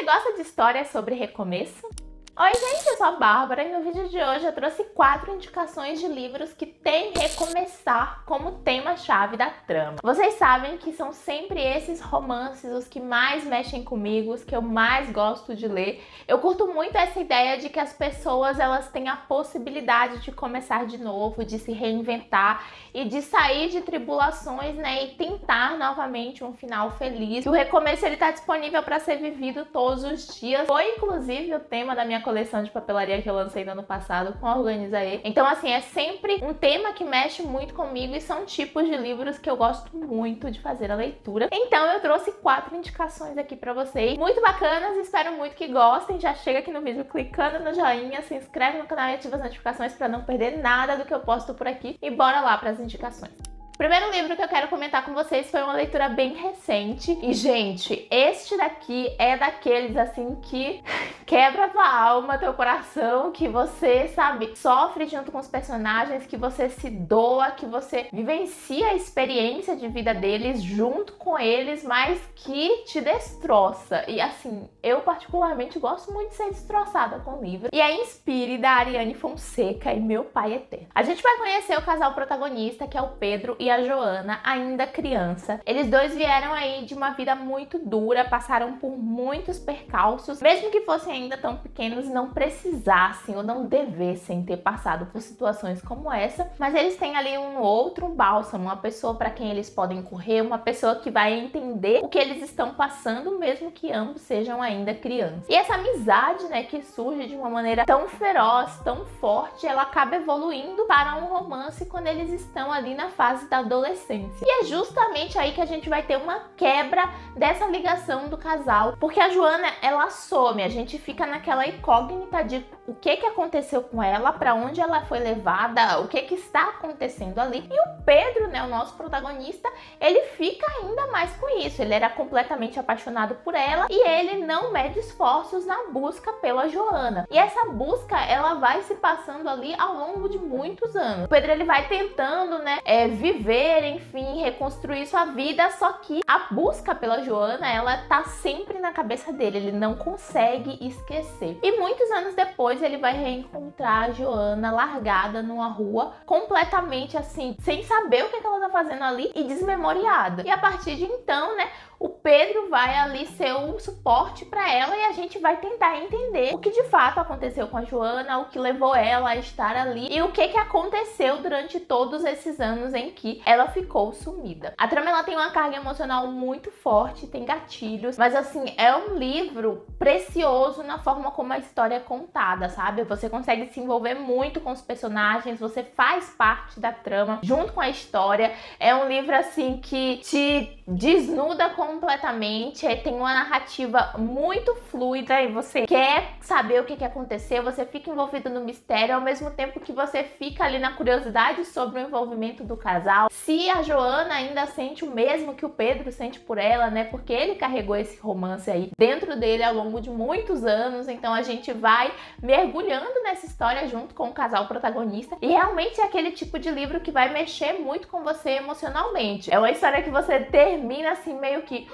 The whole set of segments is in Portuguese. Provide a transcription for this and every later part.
gosta de histórias sobre recomeço? Oi gente, eu sou a Bárbara e no vídeo de hoje eu trouxe 4 indicações de livros que têm recomeçar como tema-chave da trama. Vocês sabem que são sempre esses romances os que mais mexem comigo, os que eu mais gosto de ler. Eu curto muito essa ideia de que as pessoas elas têm a possibilidade de começar de novo, de se reinventar e de sair de tribulações, né, e tentar novamente um final feliz. O recomeço ele tá disponível para ser vivido todos os dias. Foi inclusive o tema da minha coleção de papelaria que eu lancei no ano passado com a Organizae. Então assim, é sempre um tema que mexe muito comigo e são tipos de livros que eu gosto muito de fazer a leitura. Então eu trouxe 4 indicações aqui pra vocês, muito bacanas, espero muito que gostem. Já chega aqui no vídeo clicando no joinha, se inscreve no canal e ativa as notificações pra não perder nada do que eu posto por aqui. E bora lá pras indicações. O primeiro livro que eu quero comentar com vocês foi uma leitura bem recente. E, gente, este daqui é daqueles, assim, que quebra tua alma, teu coração, que você, sabe, sofre junto com os personagens, que você se doa, que você vivencia a experiência de vida deles junto com eles, mas que te destroça. E, assim, eu particularmente gosto muito de ser destroçada com o livro. E é Inspire, da Ariane Fonseca e Meu Pai Eterno. A gente vai conhecer o casal protagonista, que é o Pedro e a Joana, ainda criança. Eles dois vieram aí de uma vida muito dura, passaram por muitos percalços, mesmo que fossem ainda tão pequenos, não precisassem ou não devessem ter passado por situações como essa, mas eles têm ali um outro bálsamo, uma pessoa para quem eles podem correr, uma pessoa que vai entender o que eles estão passando, mesmo que ambos sejam ainda crianças. E essa amizade, né, que surge de uma maneira tão feroz, tão forte, ela acaba evoluindo para um romance quando eles estão ali na fase da adolescência. E é justamente aí que a gente vai ter uma quebra dessa ligação do casal, porque a Joana, ela some, a gente fica naquela incógnita de o que aconteceu com ela, para onde ela foi levada, o que está acontecendo ali. E o Pedro, né, o nosso protagonista, ele fica ainda mais com isso. Ele era completamente apaixonado por ela e ele não mede esforços na busca pela Joana. E essa busca, ela vai se passando ali ao longo de muitos anos. O Pedro, ele vai tentando, né, viver, enfim, reconstruir sua vida, só que a busca pela Joana, ela tá sempre na cabeça dele, ele não consegue esquecer. E muitos anos depois ele vai reencontrar a Joana largada numa rua, completamente assim, sem saber o que ela tá fazendo ali e desmemoriada. E a partir de então, né, o Pedro vai ali ser o suporte para ela e a gente vai tentar entender o que de fato aconteceu com a Joana, o que levou ela a estar ali e o que aconteceu durante todos esses anos em que ela ficou sumida. A trama, ela tem uma carga emocional muito forte, tem gatilhos, mas assim, é um livro precioso na forma como a história é contada, sabe? Você consegue se envolver muito com os personagens, você faz parte da trama junto com a história. É um livro assim que te desnuda completamente, tem uma narrativa muito fluida e você quer saber o que aconteceu, você fica envolvido no mistério, ao mesmo tempo que você fica ali na curiosidade sobre o envolvimento do casal, se a Joana ainda sente o mesmo que o Pedro sente por ela, né, porque ele carregou esse romance aí dentro dele ao longo de muitos anos. Então a gente vai mergulhando nessa história junto com o casal protagonista e realmente é aquele tipo de livro que vai mexer muito com você emocionalmente. É uma história que você termina assim meio que,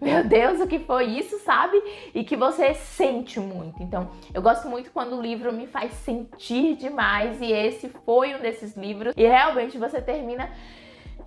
meu Deus, o que foi isso, sabe? E que você sente muito. Então, eu gosto muito quando o livro me faz sentir demais e esse foi um desses livros. E realmente você termina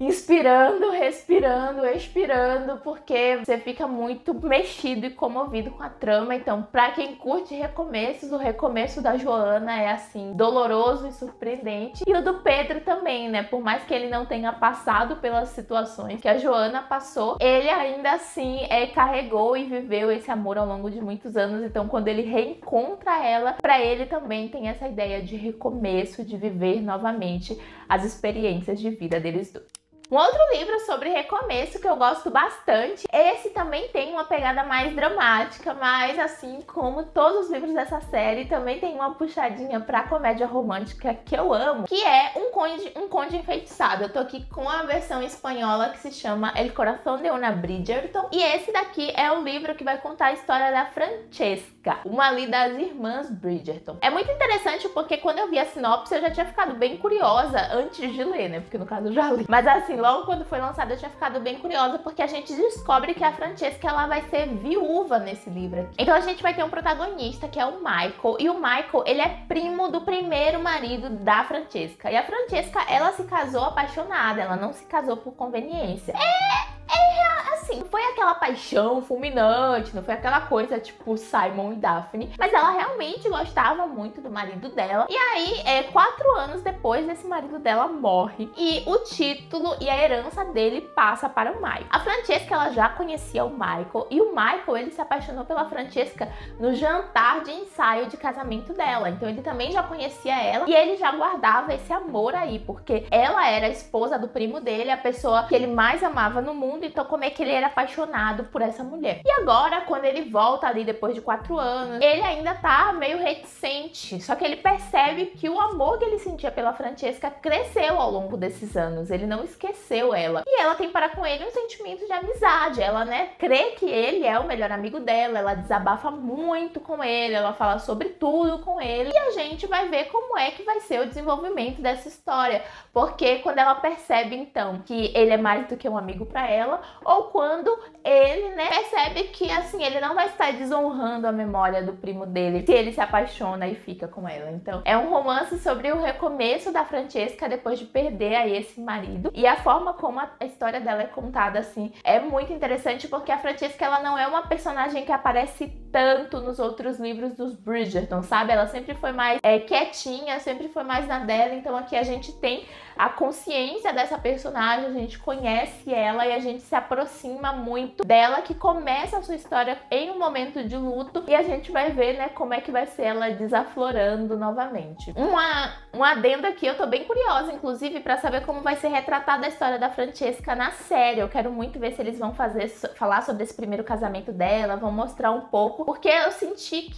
inspirando, respirando, expirando, porque você fica muito mexido e comovido com a trama. Então, pra quem curte recomeços, o recomeço da Joana é assim, doloroso e surpreendente. E o do Pedro também, né? Por mais que ele não tenha passado pelas situações que a Joana passou, ele ainda assim carregou e viveu esse amor ao longo de muitos anos. Então, quando ele reencontra ela, pra ele também tem essa ideia de recomeço, de viver novamente as experiências de vida deles dois. Um outro livro sobre recomeço que eu gosto bastante, esse também tem uma pegada mais dramática, mas assim como todos os livros dessa série, também tem uma puxadinha pra comédia romântica que eu amo, que é Um Conde Enfeitiçado. Eu tô aqui com a versão espanhola que se chama El Corazón de una Bridgerton, e esse daqui é o livro que vai contar a história da Francesca, uma ali das irmãs Bridgerton. É muito interessante porque quando eu vi a sinopse eu já tinha ficado bem curiosa antes de ler, né, porque no caso eu já li, mas a sinopse logo quando foi lançado eu tinha ficado bem curiosa, porque a gente descobre que a Francesca, ela vai ser viúva nesse livro aqui. Então a gente vai ter um protagonista, que é o Michael, e o Michael, ele é primo do primeiro marido da Francesca. E a Francesca, ela se casou apaixonada, ela não se casou por conveniência. Assim, não foi aquela paixão fulminante, não foi aquela coisa tipo Simon e Daphne, mas ela realmente gostava muito do marido dela. E aí, 4 anos depois, esse marido dela morre e o título e a herança dele passa para o Michael. A Francesca, ela já conhecia o Michael, e o Michael, ele se apaixonou pela Francesca no jantar de ensaio de casamento dela. Então ele também já conhecia ela e ele já guardava esse amor aí, porque ela era a esposa do primo dele, a pessoa que ele mais amava no mundo. Então como é que ele era apaixonado por essa mulher? E agora, quando ele volta ali depois de 4 anos, ele ainda tá meio reticente, só que ele percebe que o amor que ele sentia pela Francesca cresceu ao longo desses anos, ele não esqueceu ela. E ela tem para com ele um sentimento de amizade, ela, né, crê que ele é o melhor amigo dela, ela desabafa muito com ele, ela fala sobre tudo com ele, e a gente vai ver como é que vai ser o desenvolvimento dessa história, porque quando ela percebe então que ele é mais do que um amigo para ela, ou quando ele, né, percebe que assim, ele não vai estar desonrando a memória do primo dele se ele se apaixona e fica com ela. Então é um romance sobre o recomeço da Francesca depois de perder aí esse marido, e a forma como a história dela é contada assim é muito interessante, porque a Francesca, ela não é uma personagem que aparece tanto nos outros livros dos Bridgerton, sabe? Ela sempre foi mais quietinha, sempre foi mais na dela. Então aqui a gente tem a consciência dessa personagem, a gente conhece ela e a gente se aproxima muito dela, que começa a sua história em um momento de luto, e a gente vai ver, né, como é que vai ser ela desaflorando novamente. Um adendo aqui, eu tô bem curiosa, inclusive, pra saber como vai ser retratada a história da Francesca na série. Eu quero muito ver se eles vão falar sobre esse primeiro casamento dela, vão mostrar um pouco, porque eu senti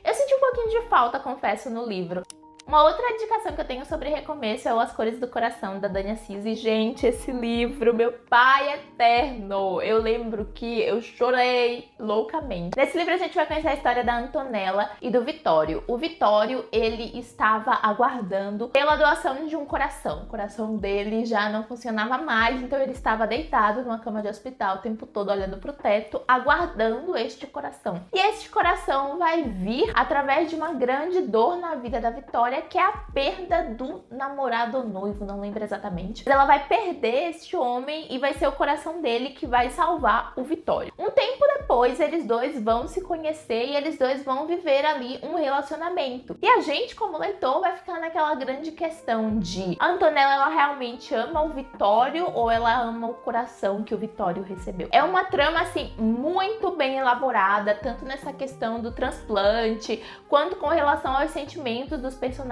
um pouquinho de falta, confesso, no livro. Uma outra indicação que eu tenho sobre Recomeço é o As Cores do Coração, da Dani Assis. E, gente, esse livro, meu pai eterno, eu lembro que eu chorei loucamente. Nesse livro a gente vai conhecer a história da Antonella e do Vittorio. O Vittorio, ele estava aguardando pela doação de um coração. O coração dele já não funcionava mais, então ele estava deitado numa cama de hospital o tempo todo olhando pro teto, aguardando este coração. E este coração vai vir através de uma grande dor na vida da Vitória, que é a perda do namorado ou noivo, não lembro exatamente. Ela vai perder este homem e vai ser o coração dele que vai salvar o Vittorio. Um tempo depois, eles dois vão se conhecer e eles dois vão viver ali um relacionamento. E a gente, como leitor, vai ficar naquela grande questão de: a Antonella, ela realmente ama o Vittorio ou ela ama o coração que o Vittorio recebeu? É uma trama, assim, muito bem elaborada, tanto nessa questão do transplante, quanto com relação aos sentimentos dos personagens.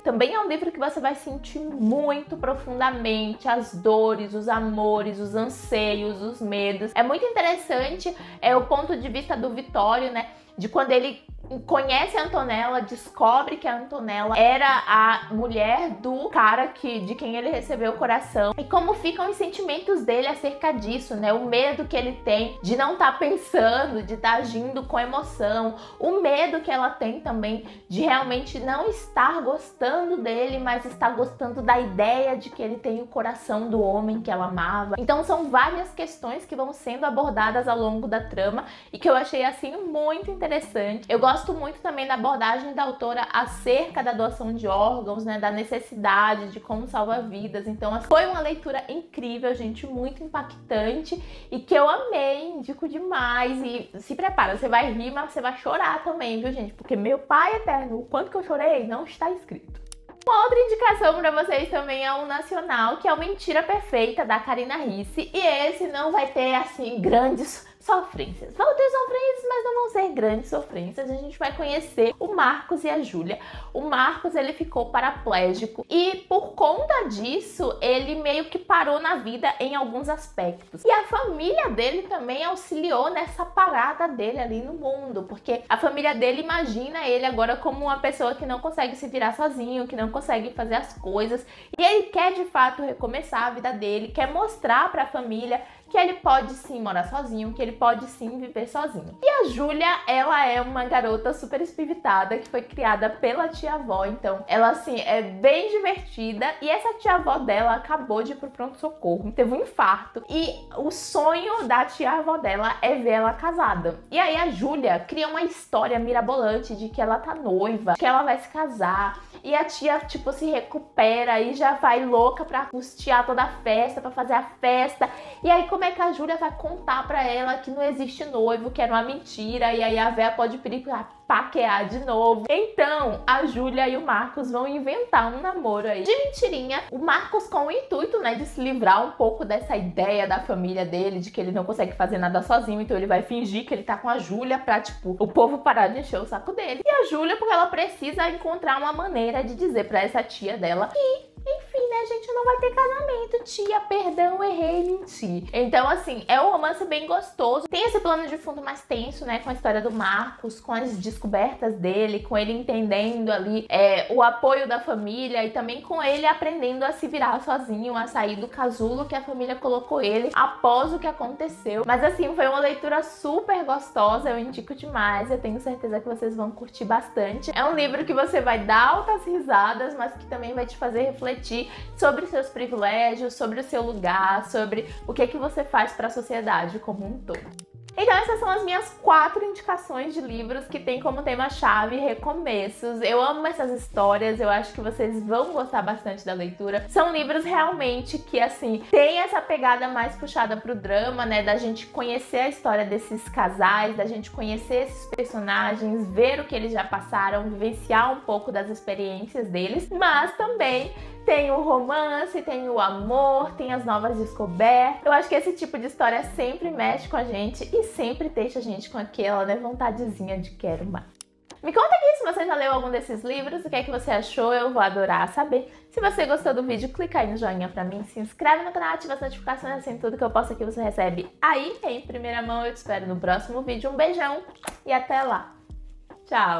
Também é um livro que você vai sentir muito profundamente as dores, os amores, os anseios, os medos. É muito interessante o ponto de vista do Vittorio, né? De quando ele conhece a Antonella, descobre que a Antonella era a mulher do cara de quem ele recebeu o coração, e como ficam os sentimentos dele acerca disso, né? O medo que ele tem de não estar pensando, de estar agindo com emoção, o medo que ela tem também de realmente não estar gostando dele, mas estar gostando da ideia de que ele tem o coração do homem que ela amava. Então são várias questões que vão sendo abordadas ao longo da trama e que eu achei assim muito interessante. Eu gosto muito também da abordagem da autora acerca da doação de órgãos, né, da necessidade de como salva vidas. Então foi uma leitura incrível, gente, muito impactante e que eu amei, indico demais. E se prepara, você vai rir, mas você vai chorar também, viu, gente? Porque meu pai eterno, o quanto que eu chorei não está escrito. Uma outra indicação para vocês também é um nacional, que é o Mentira Perfeita, da Carina Ricci. E esse não vai ter, assim, grandes sofrências. Vão ter sofrências, mas não vão ser grandes sofrências. A gente vai conhecer o Marcos e a Júlia. O Marcos, ele ficou paraplégico e por conta disso, ele meio que parou na vida em alguns aspectos. E a família dele também auxiliou nessa parada dele ali no mundo, porque a família dele imagina ele agora como uma pessoa que não consegue se virar sozinho, que não consegue fazer as coisas. E ele quer de fato recomeçar a vida dele, quer mostrar para a família que ele pode sim morar sozinho, que ele pode sim viver sozinho. E a Júlia, ela é uma garota super espivitada que foi criada pela tia-avó, então ela assim é bem divertida, e essa tia-avó dela acabou de ir pro pronto-socorro, teve um infarto, e o sonho da tia-avó dela é ver ela casada. E aí a Júlia cria uma história mirabolante de que ela tá noiva, que ela vai se casar, e a tia tipo se recupera e já vai louca pra custear toda a festa, pra fazer a festa. E aí como é que a Júlia vai contar pra ela que não existe noivo, que era uma mentira, e aí a véia pode pedir pra paquear de novo? Então a Júlia e o Marcos vão inventar um namoro aí de mentirinha. O Marcos com o intuito, né, de se livrar um pouco dessa ideia da família dele, de que ele não consegue fazer nada sozinho, então ele vai fingir que ele tá com a Júlia pra, tipo, o povo parar de encher o saco dele. E a Júlia, porque ela precisa encontrar uma maneira de dizer pra essa tia dela que, enfim, né, gente, não vai ter casamento, tia, perdão, errei, menti. Então, assim, é um romance bem gostoso. Tem esse plano de fundo mais tenso, né, com a história do Marcos, com as descobertas dele, com ele entendendo ali o apoio da família, e também com ele aprendendo a se virar sozinho, a sair do casulo que a família colocou ele após o que aconteceu. Mas, assim, foi uma leitura super gostosa, eu indico demais, eu tenho certeza que vocês vão curtir bastante. É um livro que você vai dar altas risadas, mas que também vai te fazer refletir sobre seus privilégios, sobre o seu lugar, sobre o que você faz para a sociedade como um todo. Então essas são as minhas 4 indicações de livros que tem como tema-chave recomeços. Eu amo essas histórias, eu acho que vocês vão gostar bastante da leitura. São livros realmente que, assim, tem essa pegada mais puxada pro drama, né? Da gente conhecer a história desses casais, da gente conhecer esses personagens, ver o que eles já passaram, vivenciar um pouco das experiências deles, mas também tem o romance, tem o amor, tem as novas descobertas. Eu acho que esse tipo de história sempre mexe com a gente e sempre deixa a gente com aquela, né, vontadezinha de quero mais. Me conta aqui se você já leu algum desses livros, o que é que você achou, eu vou adorar saber. Se você gostou do vídeo, clica aí no joinha pra mim, se inscreve no canal, ativa as notificações, assim, tudo que eu posto aqui você recebe aí em primeira mão. Eu te espero no próximo vídeo. Um beijão e até lá. Tchau!